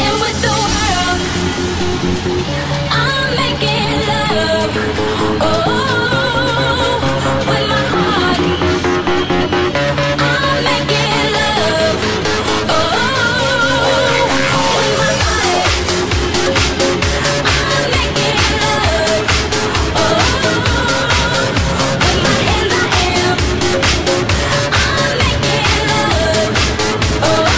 And with the world, I'm making love. Oh, with my heart, I'm making love. Oh, with my body, I'm making love. Oh, with my hands I am, I'm making love. Oh,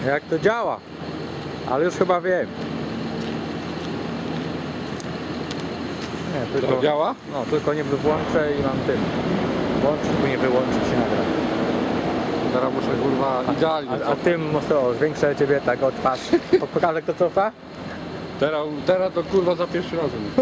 jak to działa, ale już chyba wiem. Nie, tylko to działa? No, tylko nie włączę i mam tym. Włączyć, bo nie wyłączyć się nagra. Teraz muszę kurwa idealnie. A tym mocno zwiększę ciebie tak o twarz. Pokażę kto cofa? Teraz to kurwa za pierwszy razem.